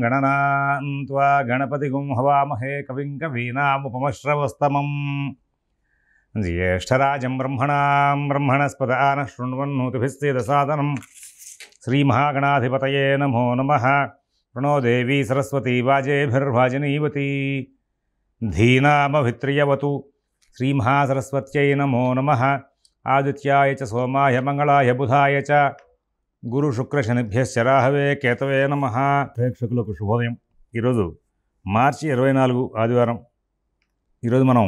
గణనాన్ త్వా గణపతిగుం హవామహే కవిం కవీనాముపమశ్రవస్తమం జ్యేష్ఠరాజం బ్రహ్మణస్పదాన శృణ్వన్నోతిభిస్సేదసాదనం శ్రీమహాగణాధిపతయే నమో నమః. ప్రణో దేవీ సరస్వతీ వాజేభిర్వాజినీవతి ధీనామభిత్రియవతు. శ్రీమహాసరస్వత్యై నమో నమః. ఆదిత్యాయ చ సోమాయ మంగళాయ బుధాయ చ గురు శుక్ర శనిభ్యశ్చ రాహవే కేతవే నమః. ప్రేక్షకులకు శుభోదయం. ఈరోజు మార్చి 24 ఆదివారం. ఈరోజు మనం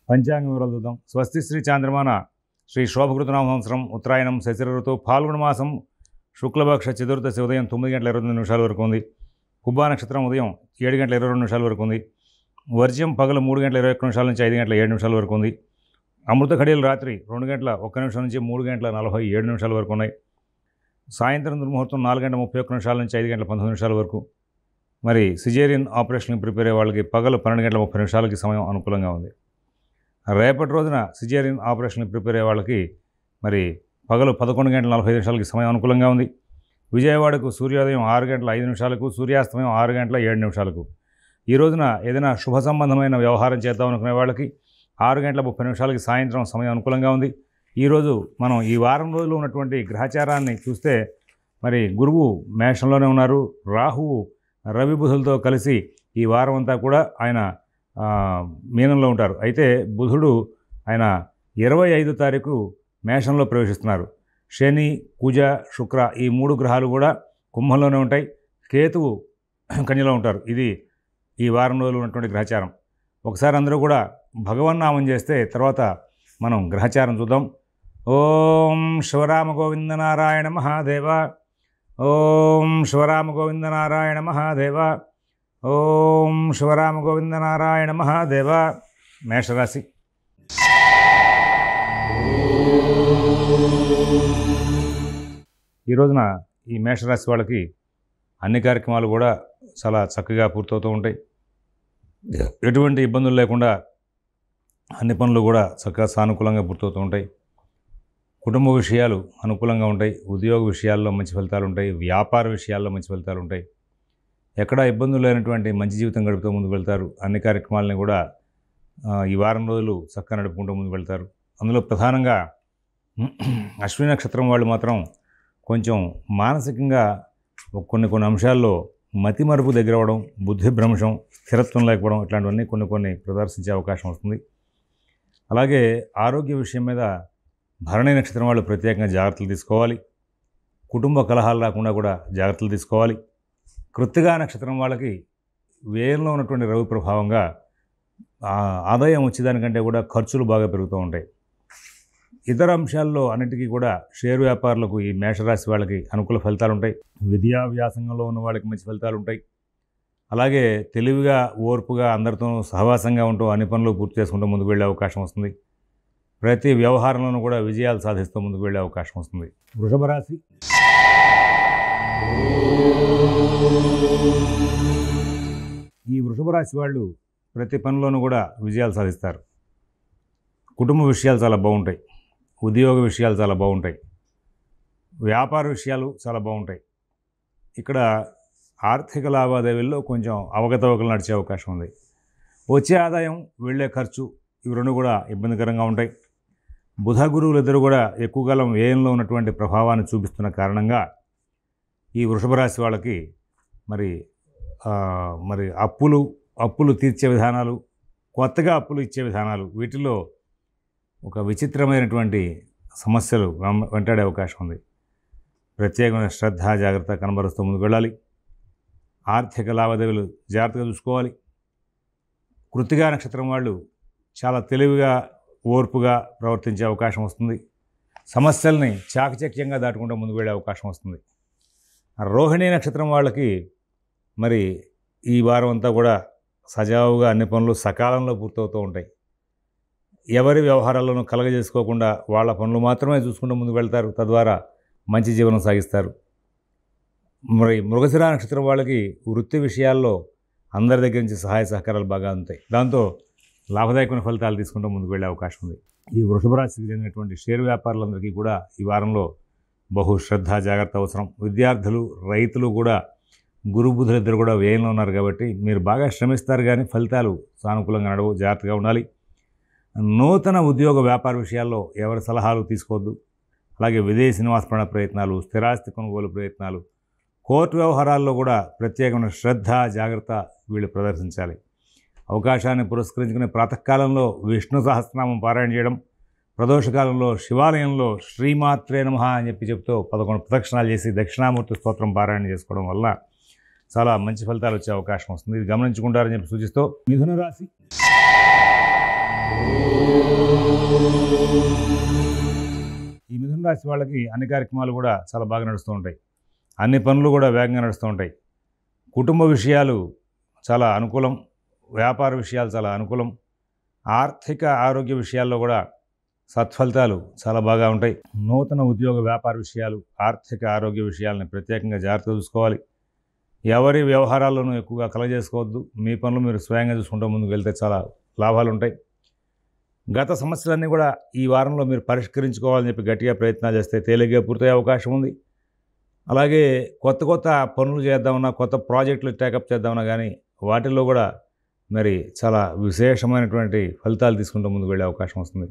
పంచాంగ వివరాలు చూద్దాం. స్వస్తి శ్రీ చాంద్రమాన శ్రీ శోభకృతనామ సంవత్సరం ఉత్తరాయణం శశిర ఋతువు ఫాల్గుణ మాసం శుక్లపక్ష చతుర్దశి ఉదయం 9:29 వరకు ఉంది. కుబ్బా నక్షత్రం ఉదయం 7:22 వరకు ఉంది. వర్జ్యం పగలు 3:21 నుంచి 5:07 వరకు ఉంది. అమృత ఘడియలు రాత్రి 2:01 నుంచి 3:47 వరకు ఉన్నాయి. సాయంత్రం దుర్ముహూర్తం 4:31 నుంచి 5:19 వరకు. మరి సిజేరియన్ ఆపరేషన్కి ప్రిపేర్ అయ్యే వాళ్ళకి పగలు 12:30 సమయం అనుకూలంగా ఉంది. రేపటి రోజున సిజేరియన్ ఆపరేషన్కి ప్రిపేర్ అయ్యే వాళ్ళకి మరి పగలు 11:45 సమయం అనుకూలంగా ఉంది. విజయవాడకు సూర్యోదయం 6:05, సూర్యాస్తమయం 6:07. ఈ రోజున ఏదైనా శుభ సంబంధమైన వ్యవహారం చేద్దాం అనుకునే వాళ్ళకి 6:30 సాయంత్రం సమయం అనుకూలంగా ఉంది. ఈరోజు మనం ఈ వారం రోజులు ఉన్నటువంటి గ్రహచారాన్ని చూస్తే మరి గురువు మేషంలోనే ఉన్నారు. రాహువు రవి బుధులతో కలిసి ఈ వారం అంతా కూడా ఆయన మీనంలో ఉంటారు. అయితే బుధుడు ఆయన 25వ తారీఖు మేషంలో ప్రవేశిస్తున్నారు. శని, కుజ, శుక్ర ఈ 3 గ్రహాలు కూడా కుంభంలోనే ఉంటాయి. కేతువు కన్యలో ఉంటారు. ఇది ఈ వారం రోజులు ఉన్నటువంటి గ్రహచారం. ఒకసారి అందరూ కూడా భగవన్నామం చేస్తే తర్వాత మనం గ్రహచారం చూద్దాం. ఓం శివరామ గోవింద నారాయణ మహాదేవ. ఓం శివరామ గోవింద నారాయణ మహాదేవ. ఓం శివరామ గోవింద నారాయణ మహాదేవ. మేషరాశి. ఈ రోజున ఈ మేషరాశి వాళ్ళకి అన్ని కార్యక్రమాలు కూడా చాలా చక్కగా పూర్తవుతూ ఉంటాయి. ఎటువంటి ఇబ్బందులు లేకుండా అన్ని పనులు కూడా చక్కగా సానుకూలంగా పూర్తవుతూ ఉంటాయి. కుటుంబ విషయాలు అనుకూలంగా ఉంటాయి. ఉద్యోగ విషయాల్లో మంచి ఫలితాలు ఉంటాయి. వ్యాపార విషయాల్లో మంచి ఫలితాలు ఉంటాయి. ఎక్కడా ఇబ్బందులు లేనటువంటి మంచి జీవితం గడుపుతూ ముందుకు వెళ్తారు. అన్ని కార్యక్రమాలని కూడా ఈ వారం రోజులు చక్కగా నడుపుకుంటూ ముందుకు వెళ్తారు. అందులో ప్రధానంగా అశ్విని నక్షత్రం వాళ్ళు మాత్రం కొంచెం మానసికంగా కొన్ని అంశాల్లో మతిమరుపు దగ్గర అవ్వడం, బుద్ధి భ్రంశం, స్థిరత్వం లేకపోవడం ఇట్లాంటివన్నీ కొన్ని ప్రదర్శించే అవకాశం వస్తుంది. అలాగే ఆరోగ్య విషయం మీద భరణి నక్షత్రం వాళ్ళు ప్రత్యేకంగా జాగ్రత్తలు తీసుకోవాలి. కుటుంబ కలహాలు రాకుండా కూడా జాగ్రత్తలు తీసుకోవాలి. కృత్తికా నక్షత్రం వాళ్ళకి వ్యయంలో ఉన్నటువంటి రవి ప్రభావంగా ఆదాయం వచ్చేదానికంటే కూడా ఖర్చులు బాగా పెరుగుతూ ఉంటాయి. ఇతర అంశాల్లో అన్నిటికీ కూడా షేర్ వ్యాపారులకు ఈ మేషరాశి వాళ్ళకి అనుకూల ఫలితాలు ఉంటాయి. విద్యా వ్యాసంగంలో ఉన్న వాళ్ళకి మంచి ఫలితాలు ఉంటాయి. అలాగే తెలివిగా, ఓర్పుగా, అందరితో సహవాసంగా ఉంటూ అన్ని పనులు పూర్తి చేసుకుంటూ ముందుకు వెళ్ళే అవకాశం వస్తుంది. ప్రతి వ్యవహారంలోనూ కూడా విజయాలు సాధిస్తూ ముందుకు వెళ్ళే అవకాశం వస్తుంది. వృషభ రాశి. ఈ వృషభ రాశి వాళ్ళు ప్రతి పనిలోనూ కూడా విజయాలు సాధిస్తారు. కుటుంబ విషయాలు చాలా బాగుంటాయి. ఉద్యోగ విషయాలు చాలా బాగుంటాయి. వ్యాపార విషయాలు చాలా బాగుంటాయి. ఇక్కడ ఆర్థిక లావాదేవీల్లో కొంచెం అవకతవకలు నడిచే అవకాశం ఉంది. వచ్చే ఆదాయం, వెళ్ళే ఖర్చు ఇవి రెండు కూడా ఇబ్బందికరంగా ఉంటాయి. బుధ గురువులు ఇద్దరు కూడా ఎక్కువ కాలం వ్యయంలో ఉన్నటువంటి ప్రభావాన్ని చూపిస్తున్న కారణంగా ఈ వృషభ రాశి వాళ్ళకి మరి అప్పులు తీర్చే విధానాలు, కొత్తగా అప్పులు ఇచ్చే విధానాలు, వీటిలో ఒక విచిత్రమైనటువంటి సమస్యలు వెంటాడే అవకాశం ఉంది. ప్రత్యేకమైన శ్రద్ధ, జాగ్రత్త కనబరుస్తూ ముందుకు వెళ్ళాలి. ఆర్థిక లావాదేవీలు జాగ్రత్తగా చూసుకోవాలి. కృత్తికా నక్షత్రం వాళ్ళు చాలా తెలివిగా, ఓర్పుగా ప్రవర్తించే అవకాశం వస్తుంది. సమస్యల్ని చాకచక్యంగా దాటుకుంటూ ముందుకు వెళ్ళే అవకాశం వస్తుంది. రోహిణీ నక్షత్రం వాళ్ళకి మరి ఈ వారం అంతా కూడా సజావుగా అన్ని పనులు సకాలంలో పూర్తవుతూ ఉంటాయి. ఎవరి వ్యవహారాలను కలగజేసుకోకుండా వాళ్ళ పనులు మాత్రమే చూసుకుంటూ ముందుకు వెళ్తారు. తద్వారా మంచి జీవనం సాగిస్తారు. మరి మృగశిర నక్షత్రం వాళ్ళకి వృత్తి విషయాల్లో అందరి దగ్గర నుంచి సహాయ సహకారాలు బాగా ఉంటాయి. దాంతో లాభదాయకమైన ఫలితాలు తీసుకుంటూ ముందుకు వెళ్ళే అవకాశం ఉంది. ఈ వృషభ రాశికి చెందినటువంటి షేర్ వ్యాపారులందరికీ కూడా ఈ వారంలో బహు శ్రద్ధ, జాగ్రత్త అవసరం. విద్యార్థులు, రైతులు కూడా గురు బుధులు ఇద్దరు కూడా వ్యయంలో ఉన్నారు కాబట్టి మీరు బాగా శ్రమిస్తారు కానీ ఫలితాలు సానుకూలంగా నడవు. జాగ్రత్తగా ఉండాలి. నూతన ఉద్యోగ వ్యాపార విషయాల్లో ఎవరి సలహాలు తీసుకోవద్దు. అలాగే విదేశీ నివాసపరణ ప్రయత్నాలు, స్థిరాస్తి కొనుగోలు ప్రయత్నాలు, కోర్టు వ్యవహారాల్లో కూడా ప్రత్యేకమైన శ్రద్ధ జాగ్రత్త వీళ్ళు ప్రదర్శించాలి. అవకాశాన్ని పురస్కరించుకునే ప్రాతకాలంలో విష్ణు సహస్రనామం పారాయణ చేయడం, ప్రదోషకాలంలో శివాలయంలో శ్రీమాత్రే నమః అని చెప్తూ 11 ప్రదక్షిణాలు చేసి దక్షిణామూర్తి స్తోత్రం పారాయణ చేసుకోవడం వల్ల చాలా మంచి ఫలితాలు వచ్చే అవకాశం వస్తుంది. ఇది గమనించుకుంటారని చెప్పి సూచిస్తూ మిథున రాశి. ఈ మిథున రాశి వాళ్ళకి అన్ని కార్యక్రమాలు కూడా చాలా బాగా నడుస్తూ ఉంటాయి. అన్ని పనులు కూడా వేగంగా నడుస్తూ ఉంటాయి. కుటుంబ విషయాలు చాలా అనుకూలం. వ్యాపార విషయాలు చాలా అనుకూలం. ఆర్థిక ఆరోగ్య విషయాల్లో కూడా సత్ఫలితాలు చాలా బాగా ఉంటాయి. నూతన ఉద్యోగ వ్యాపార విషయాలు, ఆర్థిక ఆరోగ్య విషయాలని ప్రత్యేకంగా జాగ్రత్తగా చూసుకోవాలి. ఎవరి వ్యవహారాల్లోనూ ఎక్కువగా కలగజేసుకోవద్దు. మీ పనులు మీరు స్వయంగా చూసుకుంటూ ముందుకు వెళ్తే చాలా లాభాలు ఉంటాయి. గత సమస్యలన్నీ కూడా ఈ వారంలో మీరు పరిష్కరించుకోవాలని చెప్పి గట్టిగా ప్రయత్నాలు చేస్తే తేలిగ్గా పూర్తయ్యే అవకాశం ఉంది. అలాగే కొత్త కొత్త పనులు చేద్దామన్నా, కొత్త ప్రాజెక్టులు టేకప్ చేద్దామన్నా కానీ వాటిల్లో కూడా మరి చాలా విశేషమైనటువంటి ఫలితాలు తీసుకుంటూ ముందుకు వెళ్ళే అవకాశం వస్తుంది.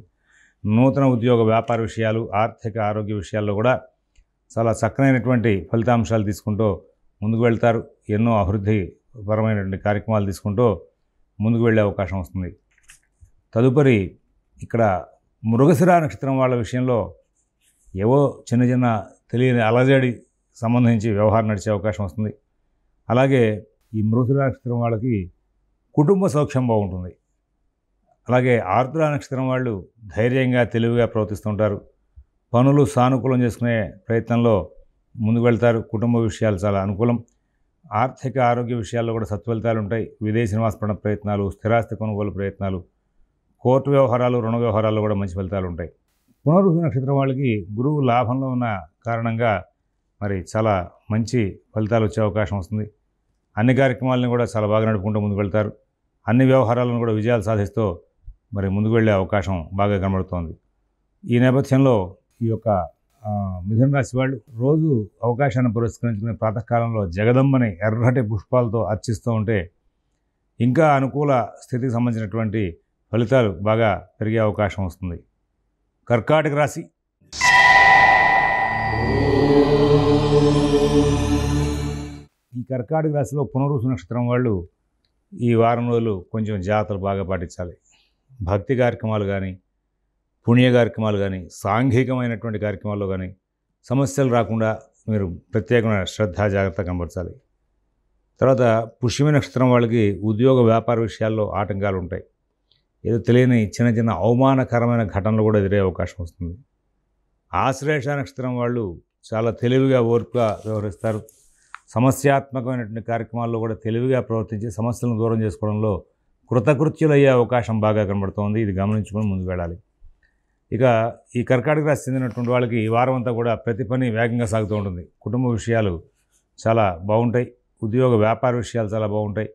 నూతన ఉద్యోగ వ్యాపార విషయాలు, ఆర్థిక ఆరోగ్య విషయాల్లో కూడా చాలా చక్కనైనటువంటి ఫలితాంశాలు తీసుకుంటూ ముందుకు వెళ్తారు. ఎన్నో అభివృద్ధిపరమైనటువంటి కార్యక్రమాలు తీసుకుంటూ ముందుకు వెళ్ళే అవకాశం వస్తుంది. తదుపరి ఇక్కడ మృగశిర నక్షత్రం వాళ్ళ విషయంలో ఏవో చిన్న చిన్న తెలియని అలజడి సంబంధించి వ్యవహారం నడిచే అవకాశం వస్తుంది. అలాగే ఈ మృగశిర నక్షత్రం వాళ్ళకి కుటుంబ సౌఖ్యం బాగుంటుంది. అలాగే ఆర్ద్ర నక్షత్రం వాళ్ళు ధైర్యంగా తెలివిగా ప్రవర్తిస్తుంటారు. పనులు సానుకూలం చేసుకునే ప్రయత్నంలో ముందుకు వెళ్తారు. కుటుంబ విషయాలు చాలా అనుకూలం. ఆర్థిక ఆరోగ్య విషయాల్లో కూడా సత్ఫలితాలు ఉంటాయి. విదేశీ నివాసపరణ ప్రయత్నాలు, స్థిరాస్తి కొనుగోలు ప్రయత్నాలు, కోర్టు వ్యవహారాలు, రుణ వ్యవహారాల్లో కూడా మంచి ఫలితాలు ఉంటాయి. పునర్వసు నక్షత్రం వాళ్ళకి గురువు లాభంలో ఉన్న కారణంగా మరి చాలా మంచి ఫలితాలు వచ్చే అవకాశం వస్తుంది. అన్ని కార్యక్రమాలను కూడా చాలా బాగా నడుపుకుంటూ ముందుకు వెళ్తారు. అన్ని వ్యవహారాలను కూడా విజయాలు సాధిస్తూ మరి ముందుకు వెళ్ళే అవకాశం బాగా కనబడుతోంది. ఈ నేపథ్యంలో ఈ యొక్క మిథున రాశి వాళ్ళు రోజు అవకాశాన్ని పురస్కరించుకునే ప్రాతకాలంలో జగదంబని ఎర్రటి పుష్పాలతో అర్చిస్తూ ఉంటే ఇంకా అనుకూల స్థితికి సంబంధించినటువంటి ఫలితాలు బాగా పెరిగే అవకాశం వస్తుంది. కర్కాటక రాశి. ఈ కర్కాటక రాశిలో పునర్వసు నక్షత్రం వాళ్ళు ఈ వారం రోజులు కొంచెం జాగ్రత్తలు బాగా పాటించాలి. భక్తి కార్యక్రమాలు కానీ, పుణ్య కార్యక్రమాలు కానీ, సాంఘికమైనటువంటి కార్యక్రమాల్లో కానీ సమస్యలు రాకుండా మీరు ప్రత్యేకమైన శ్రద్ధ జాగ్రత్త కనబరచాలి. తర్వాత పుష్యమి నక్షత్రం వాళ్ళకి ఉద్యోగ వ్యాపార విషయాల్లో ఆటంకాలు ఉంటాయి. ఏదో తెలియని చిన్న చిన్న అవమానకరమైన ఘటనలు కూడా ఎదురే అవకాశం వస్తుంది. ఆశ్లేష నక్షత్రం వాళ్ళు చాలా తెలివిగా ఓర్పుగా వ్యవహరిస్తారు. సమస్యాత్మకమైనటువంటి కార్యక్రమాల్లో కూడా తెలివిగా ప్రవర్తించి సమస్యలను దూరం చేసుకోవడంలో కృతకృత్యులయ్యే అవకాశం బాగా కనబడుతోంది. ఇది గమనించుకొని ముందుకు వెళ్ళాలి. ఇక ఈ కర్కాటక రాశి చెందినటువంటి వాళ్ళకి ఈ వారం అంతా కూడా ప్రతి పని వేగంగా సాగుతూ ఉంటుంది. కుటుంబ విషయాలు చాలా బాగుంటాయి. ఉద్యోగ వ్యాపార విషయాలు చాలా బాగుంటాయి.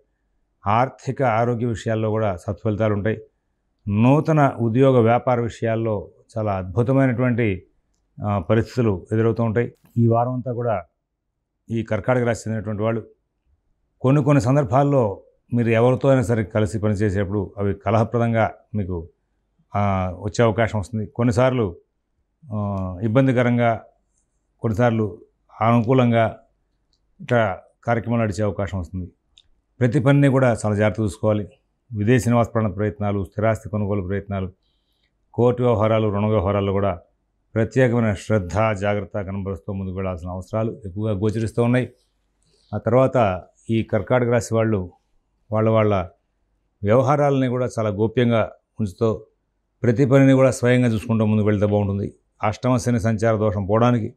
ఆర్థిక ఆరోగ్య విషయాల్లో కూడా సత్ఫలితాలు ఉంటాయి. నూతన ఉద్యోగ వ్యాపార విషయాల్లో చాలా అద్భుతమైనటువంటి పరిస్థితులు ఎదురవుతూ ఉంటాయి. ఈ వారం అంతా కూడా ఈ కర్కాటక రాశి చెందినటువంటి వాళ్ళు కొన్ని సందర్భాల్లో మీరు ఎవరితో అయినా సరే కలిసి పనిచేసేటప్పుడు అవి కలహప్రదంగా మీకు వచ్చే అవకాశం వస్తుంది. కొన్నిసార్లు ఇబ్బందికరంగా, కొన్నిసార్లు అనుకూలంగా ఇట్లా కార్యక్రమాలు నడిచే అవకాశం వస్తుంది. ప్రతి పనిని కూడా చాలా జాగ్రత్త చూసుకోవాలి. విదేశీ నివాసపరణ ప్రయత్నాలు, స్థిరాస్తి కొనుగోలు ప్రయత్నాలు, కోర్టు వ్యవహారాలు, రుణ వ్యవహారాల్లో కూడా ప్రత్యేకమైన శ్రద్ధ జాగ్రత్త కనబరుస్తూ ముందుకు వెళ్ళాల్సిన అవసరాలు ఎక్కువగా గోచరిస్తూ ఉన్నాయి. ఆ తర్వాత ఈ కర్కాటక రాశి వాళ్ళు వాళ్ళ వ్యవహారాలని కూడా చాలా గోప్యంగా ఉంచుతూ ప్రతి పనిని కూడా స్వయంగా చూసుకుంటూ ముందుకు వెళ్తే బాగుంటుంది. అష్టమ శని సంచార దోషం పోవడానికి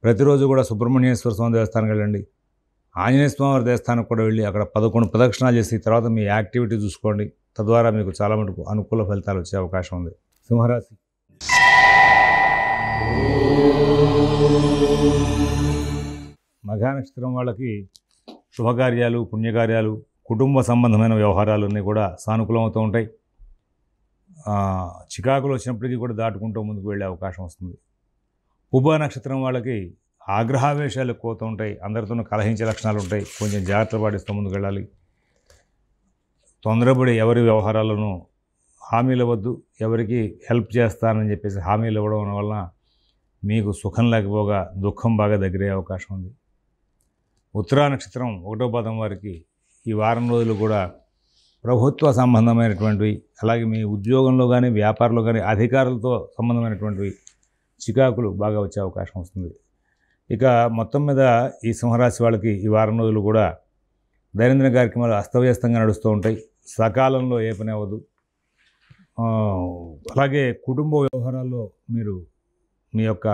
ప్రతిరోజు కూడా సుబ్రహ్మణ్యేశ్వర స్వామి దేవస్థానానికి వెళ్ళండి. ఆంజనేయ స్వామి దేవస్థానానికి కూడా వెళ్ళి అక్కడ 11 ప్రదక్షిణాలు చేసి తర్వాత మీ యాక్టివిటీ చూసుకోండి. తద్వారా మీకు చాలా మటుకు అనుకూల ఫలితాలు వచ్చే అవకాశం ఉంది. సింహరాశి. మఘా నక్షత్రం వాళ్ళకి శుభకార్యాలు, పుణ్యకార్యాలు, కుటుంబ సంబంధమైన వ్యవహారాలన్నీ కూడా సానుకూలం అవుతూ ఉంటాయి. చికాకులు వచ్చినప్పటికీ కూడా దాటుకుంటూ ముందుకు వెళ్ళే అవకాశం వస్తుంది. పుబ్బ నక్షత్రం వాళ్ళకి ఆగ్రహావేశాలు ఎక్కువవుతూ ఉంటాయి, అందరితోనూ కలహించే లక్షణాలు ఉంటాయి, కొంచెం జాగ్రత్తలు పాటిస్తూ ముందుకు వెళ్ళాలి. తొందరపడి ఎవరి వ్యవహారాలను హామీలు ఇవ్వద్దు. ఎవరికి హెల్ప్ చేస్తానని చెప్పేసి హామీలు ఇవ్వడం వలన మీకు సుఖం లేకపోగా దుఃఖం బాగా దగ్గరయ్యే అవకాశం ఉంది. ఉత్తరా నక్షత్రం 1వ పాదం వారికి ఈ వారం రోజులు కూడా ప్రభుత్వ సంబంధమైనటువంటివి, అలాగే మీ ఉద్యోగంలో కానీ వ్యాపారంలో కానీ అధికారులతో సంబంధమైనటువంటివి చికాకులు బాగా వచ్చే అవకాశం వస్తుంది. ఇక మొత్తం మీద ఈ సింహరాశి వాళ్ళకి ఈ వారం రోజులు కూడా దైనందిన కార్యక్రమాలు అస్తవ్యస్తంగా నడుస్తూ ఉంటాయి. సకాలంలో ఏ పని అవ్వదు. అలాగే కుటుంబ వ్యవహారాల్లో మీరు మీ యొక్క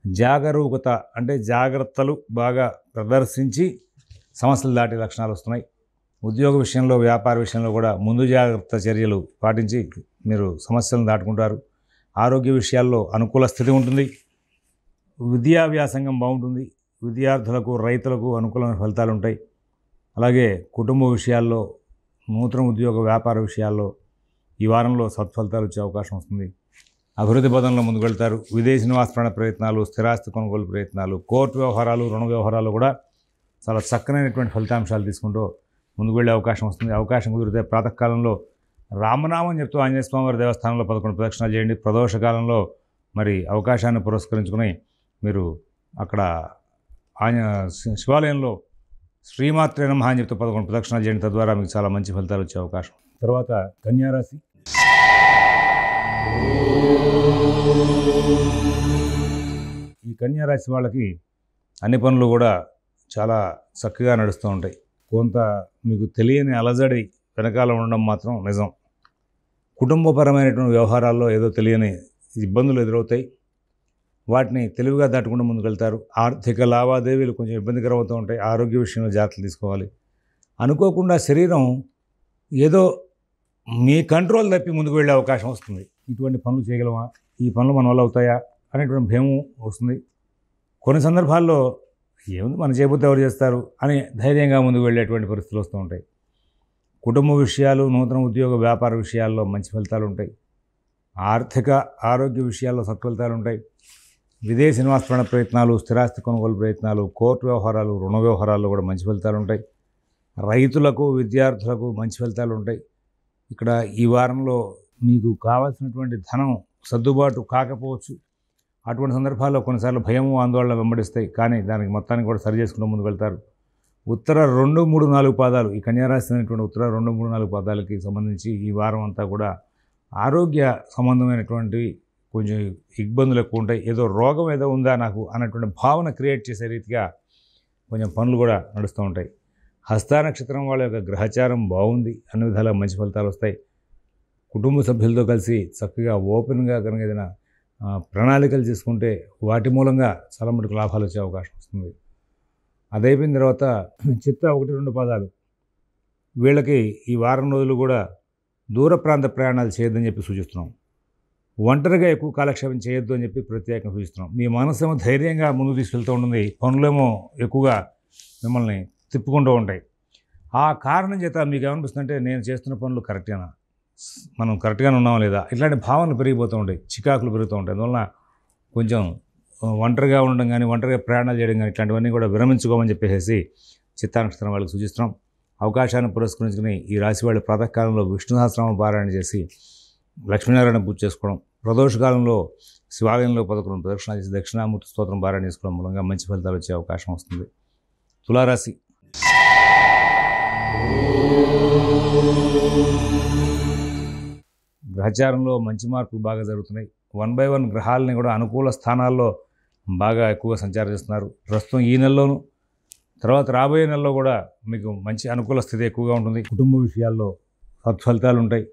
జాగరూకత అంటే జాగ్రత్తలు బాగా ప్రదర్శించి సమస్యలు దాటే లక్షణాలు వస్తున్నాయి. ఉద్యోగ విషయంలో వ్యాపార విషయంలో కూడా ముందు జాగ్రత్త చర్యలు పాటించి మీరు సమస్యలను దాటుకుంటారు. ఆరోగ్య విషయాల్లో అనుకూల స్థితి ఉంటుంది. విద్యా వ్యాసంగం బాగుంటుంది. విద్యార్థులకు రైతులకు అనుకూలమైన ఫలితాలు ఉంటాయి. అలాగే కుటుంబ విషయాల్లో నూతన ఉద్యోగ వ్యాపార విషయాల్లో ఈ వారంలో సత్ఫలితాలు వచ్చే అవకాశం వస్తుంది. అభివృద్ధి పదంలో ముందుకు వెళ్తారు. విదేశీ నివాస ప్రయత్నాలు, స్థిరాస్తి కొనుగోలు ప్రయత్నాలు, కోర్టు వ్యవహారాలు, రుణ వ్యవహారాలు కూడా చాలా చక్కనైనటువంటి ఫలితాంశాలు తీసుకుంటూ ముందుకు వెళ్ళే అవకాశం వస్తుంది. అవకాశం కుదిరితే ప్రాతకాలంలో రామనామం చెప్తూ ఆంజనేయ స్వామి వారి దేవస్థానంలో 11 ప్రదక్షిణాలు చేయండి. ప్రదోష కాలంలో మరి అవకాశాన్ని పురస్కరించుకుని మీరు అక్కడ శివాలయంలో శ్రీమాత్రే నమః అని చెప్తూ 11 ప్రదక్షిణాలు చేయండి. తద్వారా మీకు చాలా మంచి ఫలితాలు వచ్చే అవకాశం. తర్వాత కన్యారాశి. ఈ కన్యారాశి వాళ్ళకి అన్ని పనులు కూడా చాలా చక్కగా నడుస్తూ ఉంటాయి. కొంత మీకు తెలియని అలజడి వెనకాల ఉండడం మాత్రం నిజం. కుటుంబపరమైనటువంటి వ్యవహారాల్లో ఏదో తెలియని ఇబ్బందులు ఎదురవుతాయి. వాటిని తెలివిగా దాటుకుంటూ ముందుకెళ్తారు. ఆర్థిక లావాదేవీలు కొంచెం ఇబ్బందికరం అవుతూ ఉంటాయి. ఆరోగ్య విషయంలో జాగ్రత్తలు తీసుకోవాలి. అనుకోకుండా శరీరం ఏదో మీ కంట్రోల్ తప్పి ముందుకు వెళ్ళే అవకాశం వస్తుంది. ఇటువంటి పనులు చేయగలమా, ఈ పనులు మన వల్ల అవుతాయా అనేటువంటి భయం వస్తుంది. కొన్ని సందర్భాల్లో ఏముంది మనం చేయబోతే ఎవరు చేస్తారు అని ధైర్యంగా ముందుకు వెళ్ళేటువంటి పరిస్థితులు వస్తూ ఉంటాయి. కుటుంబ విషయాలు, నూతన ఉద్యోగ వ్యాపార విషయాల్లో మంచి ఫలితాలు ఉంటాయి. ఆర్థిక ఆరోగ్య విషయాల్లో సత్ఫలితాలు ఉంటాయి. విదేశీ నివాస ప్రయత్నాలు, స్థిరాస్తి కొనుగోలు ప్రయత్నాలు, కోర్టు వ్యవహారాలు, రుణ వ్యవహారాల్లో కూడా మంచి ఫలితాలు ఉంటాయి. రైతులకు, విద్యార్థులకు మంచి ఫలితాలు ఉంటాయి. ఇక్కడ ఈ వారంలో మీకు కావాల్సినటువంటి ధనం సర్దుబాటు కాకపోవచ్చు. అటువంటి సందర్భాల్లో కొన్నిసార్లు భయము, ఆందోళన వెంబడిస్తాయి. కానీ దానికి మొత్తానికి కూడా సరి చేసుకుంటూ ముందుకు వెళ్తారు. ఉత్తర 2, 3, 4 పాదాలు, ఈ కన్యారాశి అనేటువంటి ఉత్తర 2, 3, 4 పాదాలకి సంబంధించి ఈ వారం అంతా కూడా ఆరోగ్య సంబంధమైనటువంటి కొంచెం ఇబ్బందులు ఎక్కువ ఉంటాయి. ఏదో రోగం ఏదో ఉందా నాకు అన్నటువంటి భావన క్రియేట్ చేసే రీతిగా కొంచెం పనులు కూడా నడుస్తూ ఉంటాయి. హస్త నక్షత్రం వాళ్ళ యొక్క గ్రహచారం బాగుంది. అన్ని విధాలా మంచి ఫలితాలు వస్తాయి. కుటుంబ సభ్యులతో కలిసి చక్కగా ఓపెన్గా కనుక ఏదైనా ప్రణాళికలు చేసుకుంటే వాటి మూలంగా చాలా మటుకు లాభాలు వచ్చే అవకాశం వస్తుంది. అదైపోయిన తర్వాత చిత్త 1, 2 పాదాలు వీళ్ళకి ఈ వారం రోజులు కూడా దూర ప్రాంత ప్రయాణాలు చేయొద్దని చెప్పి సూచిస్తున్నాం. ఒంటరిగా ఎక్కువ కాలక్షేపం చేయొద్దు అని చెప్పి ప్రత్యేకంగా సూచిస్తున్నాం. మీ మనసేమో ధైర్యంగా ముందుకు తీసుకెళ్తూ ఉంటుంది. పనులేమో ఎక్కువగా మిమ్మల్ని తిప్పుకుంటూ ఉంటాయి. ఆ కారణం చేత మీకు ఏమనిపిస్తుందంటే నేను చేస్తున్న పనులు కరెక్టేనా, మనం కరెక్ట్గానే ఉన్నామా లేదా, ఇట్లాంటి భావనలు పెరిగిపోతూ ఉంటాయి, చికాకులు పెరుగుతూ ఉంటాయి. అందువలన కొంచెం ఒంటరిగా ఉండడం కానీ, ఒంటరిగా ప్రయాణాలు చేయడం కానీ ఇట్లాంటివన్నీ కూడా విరమించుకోమని చెప్పేసి చిత్తా నక్షత్రం వాళ్ళకి సూచిస్తున్నాం. అవకాశాన్ని పురస్కరించుకుని ఈ రాశి వాళ్ళు ప్రాతకాలంలో విష్ణు సహస్రనామ పారాయణ చేసి లక్ష్మీనారాయణ పూజ చేసుకోవడం, ప్రదోషకాలంలో శివాలయంలో 11 ప్రదక్షిణాలు చేసి దక్షిణామూర్తి స్తోత్రం పారాయణ చేసుకోవడం మూలంగా మంచి ఫలితాలు వచ్చే అవకాశం వస్తుంది. తులారాశి. గ్రహచారంలో మంచి మార్పులు బాగా జరుగుతున్నాయి. 1 by 1 గ్రహాలని కూడా అనుకూల స్థానాల్లో బాగా ఎక్కువగా సంచారం చేస్తున్నారు. ప్రస్తుతం ఈ నెలలోనూ తర్వాత రాబోయే నెలలో కూడా మీకు మంచి అనుకూల స్థితి ఎక్కువగా ఉంటుంది. కుటుంబ విషయాల్లో సత్ఫలితాలు ఉంటాయి.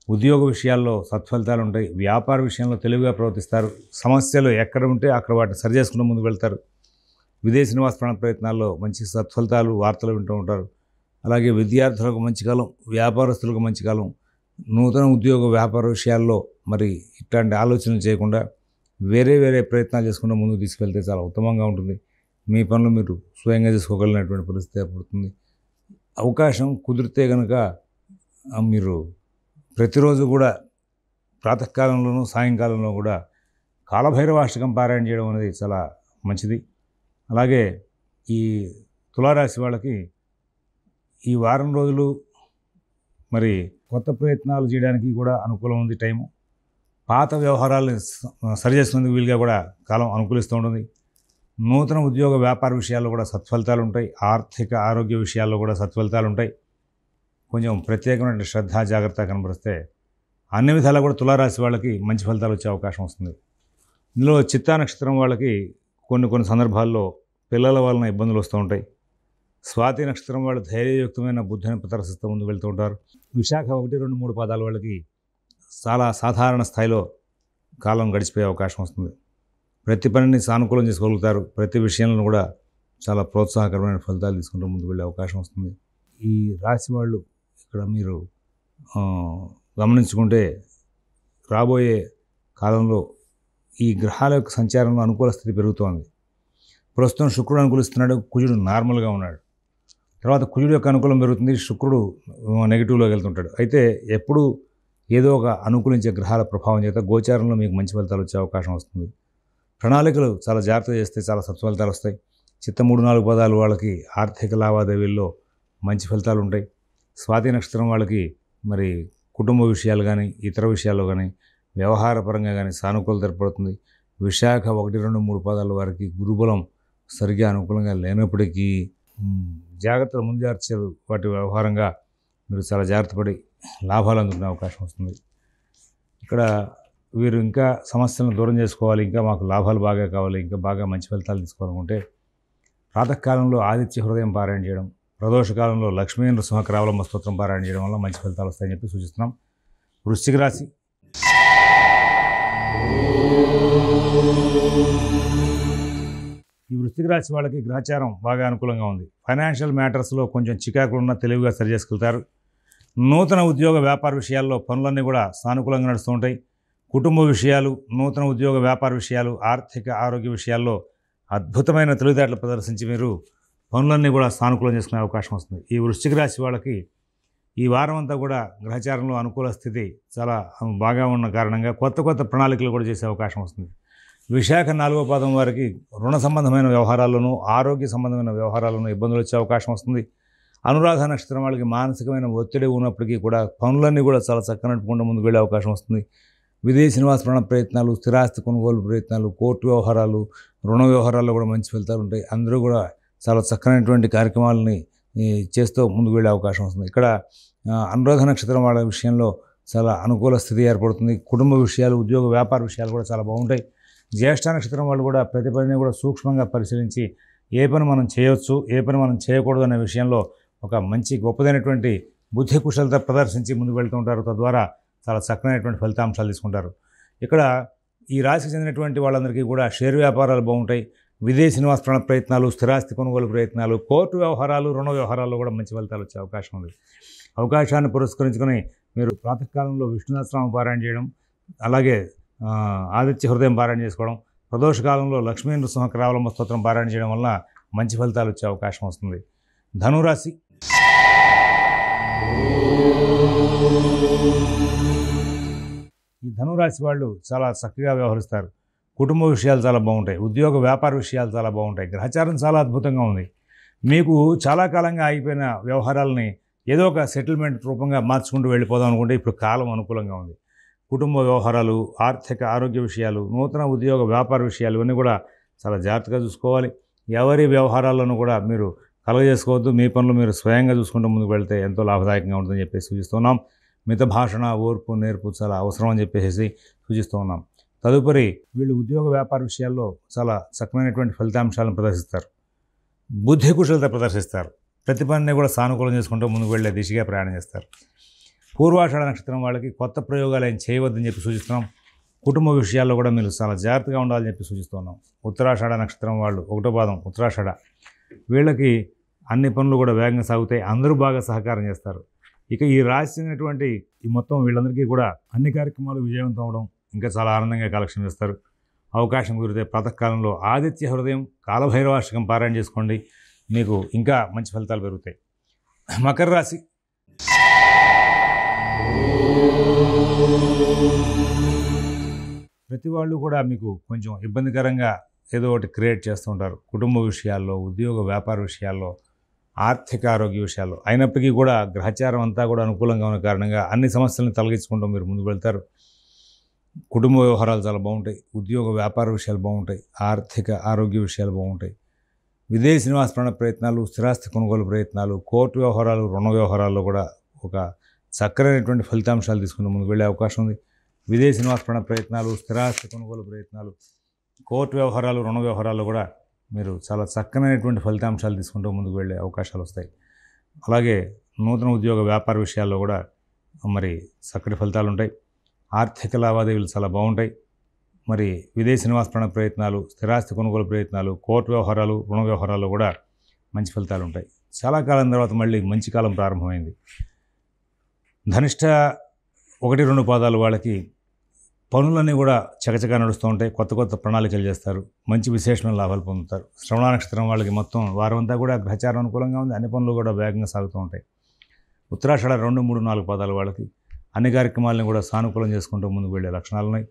ఉద్యోగ విషయాల్లో సత్ఫలితాలు ఉంటాయి. వ్యాపార విషయంలో తెలివిగా ప్రవర్తిస్తారు. సమస్యలు ఎక్కడ ఉంటే అక్కడ వాటిని సరి చేసుకుంటూ ముందుకు వెళ్తారు. విదేశీ నివాస ప్రయత్నాల్లో మంచి సత్ఫలితాలు, వార్తలు వింటూ ఉంటారు. అలాగే విద్యార్థులకు మంచి కాలం, వ్యాపారస్తులకు మంచి కాలం. నూతన ఉద్యోగ వ్యాపార విషయాల్లో మరి ఇట్లాంటి ఆలోచనలు చేయకుండా వేరే ప్రయత్నాలు చేసుకుంటూ ముందుకు తీసుకెళ్తే చాలా ఉత్తమంగా ఉంటుంది. మీ పనులు మీరు స్వయంగా చేసుకోగలిగినటువంటి పరిస్థితి ఏర్పడుతుంది. అవకాశం కుదిరితే కనుక మీరు ప్రతిరోజు కూడా ప్రాతకాలంలోనూ సాయంకాలంలో కూడా కాలభైరవాష్టకం పారాయణ చేయడం అనేది చాలా మంచిది. అలాగే ఈ తులారాశి వాళ్ళకి ఈ వారం రోజులు మరి కొత్త ప్రయత్నాలు చేయడానికి కూడా అనుకూలం ఉంది టైము. పాత వ్యవహారాలను సరిచేసుకునేందుకు వీలుగా కూడా కాలం అనుకూలిస్తూ ఉంటుంది. నూతన ఉద్యోగ వ్యాపార విషయాల్లో కూడా సత్ఫలితాలు ఉంటాయి. ఆర్థిక ఆరోగ్య విషయాల్లో కూడా సత్ఫలితాలు ఉంటాయి. కొంచెం ప్రత్యేకమైన శ్రద్ధ జాగ్రత్త కనబరిస్తే అన్ని విధాలా కూడా తులారాశి వాళ్ళకి మంచి ఫలితాలు వచ్చే అవకాశం వస్తుంది. ఇందులో చిత్తా నక్షత్రం వాళ్ళకి కొన్ని సందర్భాల్లో పిల్లల వలన ఇబ్బందులు వస్తూ ఉంటాయి. స్వాతి నక్షత్రం వాళ్ళు ధైర్యయుక్తమైన బుద్ధిని ప్రదర్శిస్తూ ముందుకు వెళ్తూ ఉంటారు. విశాఖ 1, 2, 3 పాదాల వాళ్ళకి చాలా సాధారణ స్థాయిలో కాలం గడిచిపోయే అవకాశం వస్తుంది. ప్రతి పనిని సానుకూలం చేసుకోగలుగుతారు. ప్రతి విషయంలో కూడా చాలా ప్రోత్సాహకరమైన ఫలితాలు తీసుకుంటూ ముందుకు వెళ్ళే అవకాశం వస్తుంది. ఈ రాశి వాళ్ళు ఇక్కడ మీరు గమనించుకుంటే రాబోయే కాలంలో ఈ గ్రహాల యొక్క సంచారంలో అనుకూల స్థితి పెరుగుతోంది. ప్రస్తుతం శుక్రుడు అనుకూలిస్తున్నాడు, కుజుడు నార్మల్గా ఉన్నాడు. తర్వాత కుజుడు యొక్క అనుకూలం పెరుగుతుంది, శుక్రుడు నెగిటివ్లోకి వెళ్తుంటాడు. అయితే ఎప్పుడు ఏదో ఒక అనుకూలించే గ్రహాల ప్రభావం చేత గోచారంలో మీకు మంచి ఫలితాలు వచ్చే అవకాశం వస్తుంది. ప్రణాళికలు చాలా జాగ్రత్తగా చేస్తే చాలా సత్ఫలితాలు వస్తాయి. చిత్త 3, 4 పదాలు వాళ్ళకి ఆర్థిక లావాదేవీల్లో మంచి ఫలితాలు ఉంటాయి. స్వాతి నక్షత్రం వాళ్ళకి మరి కుటుంబ విషయాలు కానీ ఇతర విషయాల్లో కానీ వ్యవహారపరంగా కానీ సానుకూలత ఏర్పడుతుంది. విశాఖ 1, 2, 3 పాదాల వారికి గురుబలం సరిగ్గా అనుకూలంగా లేనప్పటికీ జాగ్రత్తలు ముందుజార్చారు. వాటి వ్యవహారంగా మీరు చాలా జాగ్రత్త పడి లాభాలు అందుకునే అవకాశం వస్తుంది. ఇక్కడ వీరు ఇంకా సమస్యలను దూరం చేసుకోవాలి, ఇంకా మాకు లాభాలు బాగా కావాలి, ఇంకా బాగా మంచి ఫలితాలు తీసుకోవాలనుకుంటే ప్రాతకాలంలో ఆదిత్య హృదయం పారాయణ చేయడం, ప్రదోషకాలంలో లక్ష్మీ నృసింహకరావలంబ స్తోత్రం పారాయణ చేయడం వల్ల మంచి ఫలితాలు వస్తాయని చెప్పి సూచిస్తున్నాం. వృశ్చిక రాశి ఈ వృశ్చిక రాశి వాళ్ళకి గ్రహచారం బాగా అనుకూలంగా ఉంది. ఫైనాన్షియల్ మ్యాటర్స్లో కొంచెం చికాకులున్న తెలివిగా సరి చేసుకెళ్తారు. నూతన ఉద్యోగ వ్యాపార విషయాల్లో పనులన్నీ కూడా సానుకూలంగా నడుస్తూ ఉంటాయి. కుటుంబ విషయాలు, నూతన ఉద్యోగ వ్యాపార విషయాలు, ఆర్థిక ఆరోగ్య విషయాల్లో అద్భుతమైన తెలివితేటలు ప్రదర్శించి మీరు పనులన్నీ కూడా సానుకూలం చేసుకునే అవకాశం వస్తుంది. ఈ వృశ్చిక రాశి వాళ్ళకి ఈ వారం అంతా కూడా గ్రహచారంలో అనుకూల స్థితి చాలా బాగా ఉన్న కారణంగా కొత్త ప్రణాళికలు కూడా చేసే అవకాశం వస్తుంది. విశాఖ 4వ పాదం వారికి రుణ సంబంధమైన వ్యవహారాల్లోనూ ఆరోగ్య సంబంధమైన వ్యవహారాల్లోనూ ఇబ్బందులు వచ్చే అవకాశం వస్తుంది. అనురాధ నక్షత్రం వాళ్ళకి మానసికమైన ఒత్తిడి ఉన్నప్పటికీ కూడా పనులన్నీ కూడా చాలా చక్కనట్టుకుండా ముందుకు వెళ్ళే అవకాశం వస్తుంది. విదేశీ నివాస ప్రయత్నాలు, స్థిరాస్తి కొనుగోలు ప్రయత్నాలు, కోర్టు వ్యవహారాలు, రుణ వ్యవహారాల్లో కూడా మంచి ఫలితాలు ఉంటాయి. అందరూ కూడా చాలా చక్కనైనటువంటి కార్యక్రమాలని చేస్తూ ముందుకు వెళ్ళే అవకాశం వస్తుంది. ఇక్కడ అనురాధ నక్షత్రం వాళ్ళ విషయంలో చాలా అనుకూల స్థితి ఏర్పడుతుంది. కుటుంబ విషయాలు, ఉద్యోగ వ్యాపార విషయాలు కూడా చాలా బాగుంటాయి. జ్యేష్ఠ నక్షత్రం వాళ్ళు కూడా ప్రతి పనిని కూడా సూక్ష్మంగా పరిశీలించి ఏ పని మనం చేయవచ్చు, ఏ పని మనం చేయకూడదు అనే విషయంలో ఒక మంచి గొప్పదైనటువంటి బుద్ధి కుశలత ప్రదర్శించి ముందుకు వెళ్తూ ఉంటారు. తద్వారా చాలా చక్కనైనటువంటి ఫలితాంశాలు తీసుకుంటారు. ఇక్కడ ఈ రాశికి చెందినటువంటి వాళ్ళందరికీ కూడా షేర్ వ్యాపారాలు బాగుంటాయి. విదేశీ నివాస ప్రయత్నాలు, స్థిరాస్తి కొనుగోలు ప్రయత్నాలు, కోర్టు వ్యవహారాలు, రుణ వ్యవహారాల్లో కూడా మంచి ఫలితాలు వచ్చే అవకాశం ఉంది. అవకాశాన్ని పురస్కరించుకొని మీరు ప్రాతకాలంలో విష్ణు సహస్రనామ పారాయణ చేయడం, అలాగే ఆదిత్య హృదయం పారాయణ చేసుకోవడం, ప్రదోషకాలంలో లక్ష్మీ నృసింహకరావలంబ స్తోత్రం పారాయణ చేయడం వల్ల మంచి ఫలితాలు వచ్చే అవకాశం వస్తుంది. ధనురాశి ఈ ధనురాశి వాళ్ళు చాలా చక్కగా వ్యవహరిస్తారు. కుటుంబ విషయాలు చాలా బాగుంటాయి. ఉద్యోగ వ్యాపార విషయాలు చాలా బాగుంటాయి. గ్రహచారం చాలా అద్భుతంగా ఉంది. మీకు చాలా కాలంగా ఆగిపోయిన వ్యవహారాలని ఏదో ఒక సెటిల్మెంట్ రూపంగా మార్చుకుంటూ వెళ్ళిపోదాం అనుకుంటే ఇప్పుడు కాలం అనుకూలంగా ఉంది. కుటుంబ వ్యవహారాలు, ఆర్థిక ఆరోగ్య విషయాలు, నూతన ఉద్యోగ వ్యాపార విషయాలు ఇవన్నీ కూడా చాలా జాగ్రత్తగా చూసుకోవాలి. ఎవరి వ్యవహారాలను కూడా మీరు కలగజేసుకోవద్దు. మీ పనులు మీరు స్వయంగా చూసుకుంటూ ముందుకు వెళ్తే ఎంతో లాభదాయకంగా ఉంటుందని చెప్పేసి సూచిస్తున్నాం. మిత భాషణ, ఓర్పు, నేర్పు చాలా అవసరం అని చెప్పేసి సూచిస్తూ ఉన్నాం. తదుపరి వీళ్ళు ఉద్యోగ వ్యాపార విషయాల్లో చాలా చక్కమైనటువంటి ఫలితాంశాలను ప్రదర్శిస్తారు. బుద్ధి కుశలత ప్రదర్శిస్తారు. ప్రతి పనిని కూడా సానుకూలం చేసుకుంటూ ముందుకు వెళ్ళే దిశగా ప్రయాణం చేస్తారు. పూర్వాషాఢ నక్షత్రం వాళ్ళకి కొత్త ప్రయోగాలు ఏం చేయవద్దని చెప్పి సూచిస్తున్నాం. కుటుంబ విషయాల్లో కూడా మీరు చాలా జాగ్రత్తగా ఉండాలని చెప్పి సూచిస్తున్నాం. ఉత్తరాషాఢ నక్షత్రం వాళ్ళు 1వ పాదం ఉత్తరాషాఢ వీళ్ళకి అన్ని పనులు కూడా వేగంగా సాగుతాయి. అందరూ బాగా సహకారం చేస్తారు. ఇక ఈ రాసినటువంటి ఈ మొత్తం వీళ్ళందరికీ కూడా అన్ని కార్యక్రమాలు విజయవంతం అవడం, ఇంకా చాలా ఆనందంగా కలెక్షన్ చేస్తారు. అవకాశం కుదిరితే ప్రాతకాలంలో ఆదిత్య హృదయం, కాలభైరవాష్టకం పారాయణ చేసుకోండి. మీకు ఇంకా మంచి ఫలితాలు పెరుగుతాయి. మకర రాశి ప్రతి వాళ్ళు కూడా మీకు కొంచెం ఇబ్బందికరంగా ఏదో ఒకటి క్రియేట్ చేస్తూ ఉంటారు కుటుంబ విషయాల్లో, ఉద్యోగ వ్యాపార విషయాల్లో, ఆర్థిక ఆరోగ్య విషయాల్లో. అయినప్పటికీ కూడా గ్రహచారం అంతా కూడా అనుకూలంగా ఉన్న కారణంగా అన్ని సమస్యలను తొలగించుకుంటూ మీరు ముందుకు వెళ్తారు. కుటుంబ వ్యవహారాలు చాలా బాగుంటాయి, ఉద్యోగ వ్యాపార విషయాలు బాగుంటాయి, ఆర్థిక ఆరోగ్య విషయాలు బాగుంటాయి. విదేశీ నివాస ప్రయత్నాలు, స్థిరాస్తి కొనుగోలు ప్రయత్నాలు, కోర్టు వ్యవహారాలు, రుణ వ్యవహారాల్లో కూడా ఒక చక్కరైనటువంటి ఫలితాంశాలు తీసుకుని ముందుకు వెళ్ళే అవకాశం ఉంది. విదేశీ నివాస ప్రయత్నాలు, స్థిరాస్తి కొనుగోలు ప్రయత్నాలు, కోర్టు వ్యవహారాలు, రుణ వ్యవహారాల్లో కూడా మీరు చాలా చక్కనైనటువంటి ఫలితాంశాలు తీసుకుంటూ ముందుకు వెళ్ళే అవకాశాలు వస్తాయి. అలాగే నూతన ఉద్యోగ వ్యాపార విషయాల్లో కూడా మరి చక్కటి ఫలితాలు ఉంటాయి. ఆర్థిక లావాదేవీలు చాలా బాగుంటాయి. మరి విదేశీ నివాస ప్రయత్నాలు, స్థిరాస్తి కొనుగోలు ప్రయత్నాలు, కోర్టు వ్యవహారాలు, రుణ వ్యవహారాల్లో కూడా మంచి ఫలితాలు ఉంటాయి. చాలా కాలం తర్వాత మళ్ళీ మంచి కాలం ప్రారంభమైంది. ధనిష్ట 1-2 పాదాలు వాళ్ళకి పనులన్నీ కూడా చకచకా నడుస్తూ ఉంటాయి. కొత్త కొత్త ప్రణాళికలు చేస్తారు, మంచి విశేషమైన లాభాలు పొందుతారు. శ్రవణ నక్షత్రం వాళ్ళకి మొత్తం వారం అంతా కూడా గ్రహచారం అనుకూలంగా ఉంది, అన్ని పనులు కూడా వేగంగా సాగుతూ ఉంటాయి. ఉత్తరాషాఢ 2, 3, 4 పాదాలు వాళ్ళకి అన్ని కార్యక్రమాలను కూడా సానుకూలం చేసుకుంటూ ముందుకు వెళ్ళే లక్షణాలు ఉన్నాయి.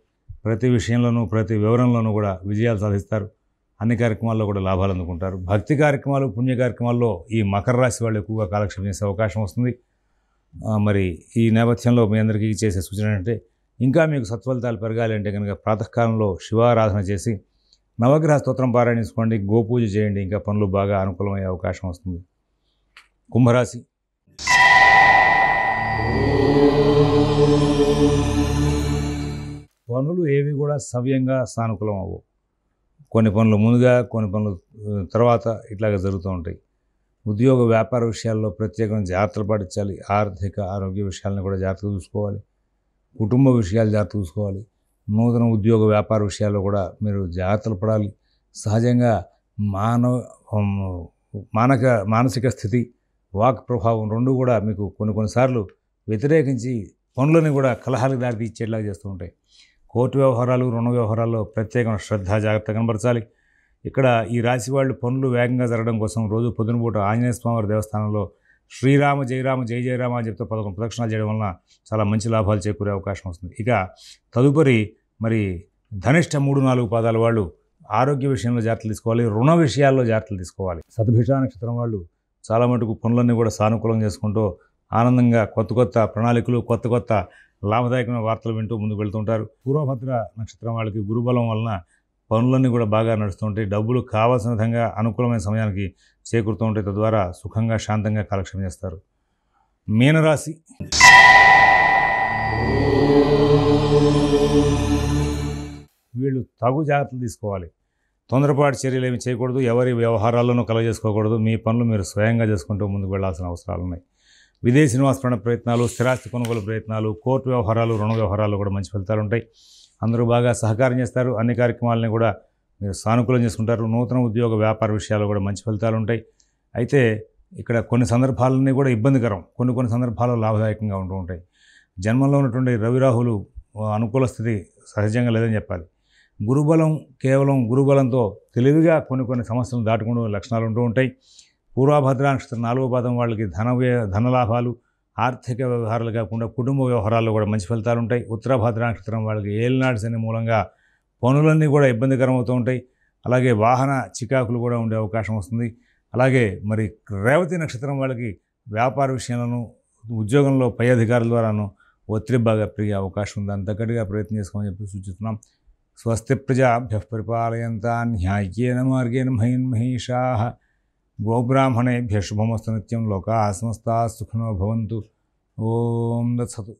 ప్రతి విషయంలోనూ, ప్రతి వివరంలోనూ కూడా విజయాలు సాధిస్తారు. అన్ని కార్యక్రమాల్లో కూడా లాభాలు అందుకుంటారు. భక్తి కార్యక్రమాలు, పుణ్య కార్యక్రమాల్లో ఈ మకర రాశి వాళ్ళు ఎక్కువగా కాలక్షేపం చేసే అవకాశం వస్తుంది. మరి ఈ నేపథ్యంలో మీ అందరికీ చేసే సూచన ఏంటంటే, ఇంకా మీకు సత్ఫలితాలు పెరగాలి అంటే కనుక ప్రాతకాలంలో శివారాధన చేసి నవగ్రహ స్తోత్రం పారాయణించుకోండి, గోపూజ చేయండి, ఇంకా పనులు బాగా అనుకూలమయ్యే అవకాశం వస్తుంది. కుంభరాశి. పనులు ఏవి కూడా సవ్యంగా సానుకూలం అవ్వవు. కొన్ని పనులు ముందుగా, కొన్ని పనులు తర్వాత ఇట్లాగా జరుగుతూ ఉంటాయి. ఉద్యోగ వ్యాపార విషయాల్లో ప్రత్యేకంగా జాగ్రత్తలు పాటించాలి. ఆర్థిక ఆరోగ్య విషయాలను కూడా జాగ్రత్తగా చూసుకోవాలి. కుటుంబ విషయాలు జాగ్రత్త చూసుకోవాలి. నూతన ఉద్యోగ వ్యాపార విషయాల్లో కూడా మీరు జాగ్రత్తలు పడాలి. సహజంగా మానసిక స్థితి, వాక్ ప్రభావం రెండు కూడా మీకు కొన్నిసార్లు వ్యతిరేకించి పనులని కూడా కలహాలకు దారి తీసేలాగా చేస్తూ ఉంటాయి. కోర్టు వ్యవహారాలు, రుణ వ్యవహారాల్లో ప్రత్యేకమైన శ్రద్ధ, జాగ్రత్త కనబరచాలి. ఇక్కడ ఈ రాశి వాళ్ళు పనులు వేగంగా జరగడం కోసం రోజు పొద్దునపూట ఆంజనేయ స్వామివారి దేవస్థానంలో శ్రీరామ జయరామ జయ జయరామ అని చెప్తే 11 ప్రదక్షిణాలు చేయడం వలన చాలా మంచి లాభాలు చేకూరే అవకాశం వస్తుంది. ఇక తదుపరి మరి ధనిష్ట 3, 4 పాదాల వాళ్ళు ఆరోగ్య విషయంలో జాగ్రత్తలు తీసుకోవాలి, రుణ విషయాల్లో జాగ్రత్తలు తీసుకోవాలి. శతభిష నక్షత్రం వాళ్ళు చాలా మటుకు పనులన్నీ కూడా సానుకూలం చేసుకుంటూ ఆనందంగా కొత్త ప్రణాళికలు, కొత్త లాభదాయకమైన వార్తలు వింటూ ముందుకు వెళ్తుంటారు. పూర్వభద్ర నక్షత్రం వాళ్ళకి గురుబలం వలన పనులన్నీ కూడా బాగా నడుస్తుంటాయి. డబ్బులు కావాల్సిన విధంగా అనుకూలమైన సమయానికి చేకూరుతూ ఉంటాయి. తద్వారా సుఖంగా, శాంతంగా కాలక్షేపం చేస్తారు. మీనరాశి. వీళ్ళు తగు జాగ్రత్తలు తీసుకోవాలి. తొందరపాటు చర్యలు ఏమి చేయకూడదు. ఎవరి వ్యవహారాల్లోనూ కలగజేసుకోకూడదు. మీ పనులు మీరు స్వయంగా చేసుకుంటూ ముందుకు వెళ్లాల్సిన అవసరాలు ఉన్నాయి. విదేశీ నివాస ప్రయత్నాలు, స్థిరాస్తి కొనుగోలు ప్రయత్నాలు, కోర్టు వ్యవహారాలు, రుణ వ్యవహారాల్లో కూడా మంచి ఫలితాలు ఉంటాయి. అందరూ బాగా సహకారం చేస్తారు. అన్ని కార్యక్రమాలని కూడా మీరు సానుకూలం చేసుకుంటారు. నూతన ఉద్యోగ వ్యాపార విషయాల్లో కూడా మంచి ఫలితాలు ఉంటాయి. అయితే ఇక్కడ కొన్ని సందర్భాలన్నీ కూడా ఇబ్బందికరం, కొన్ని సందర్భాల్లో లాభదాయకంగా ఉంటూ ఉంటాయి. జన్మంలో ఉన్నటువంటి రవిరాహులు అనుకూల స్థితి సహజంగా లేదని చెప్పాలి. గురుబలం, కేవలం గురుబలంతో తెలివిగా కొన్ని సమస్యలను దాటుకుంటూ లక్షణాలు ఉంటూ ఉంటాయి. పూర్వభద్ర నక్షత్రం 4వ పాదం వాళ్ళకి ధనలాభాలు, ఆర్థిక వ్యవహారాలు కాకుండా కుటుంబ వ్యవహారాల్లో కూడా మంచి ఫలితాలు ఉంటాయి. ఉత్తరభద్ర నక్షత్రం వాళ్ళకి ఏలినాటి శని మూలంగా పనులన్నీ కూడా ఇబ్బందికరం అవుతూ ఉంటాయి. అలాగే వాహన చికాకులు కూడా ఉండే అవకాశం వస్తుంది. అలాగే మరి రేవతి నక్షత్రం వాళ్ళకి వ్యాపార విషయంలోనూ, ఉద్యోగంలో పై అధికారుల ద్వారాను ఒత్తిడి బాగా పెరిగే అవకాశం ఉంది. అంత గట్టిగా ప్రయత్నం చేసుకోమని చెప్పి సూచిస్తున్నాం. స్వస్తి ప్రజాభ్యః పరిపాలయంతాం న్యాయేన మార్గేణ మహీషాః గోబ్రాహ్మణేభ్యః శుభమస్తు నిత్యం. లోకాః సమస్తాః సుఖినో భవంతు. ఓం తత్సత్.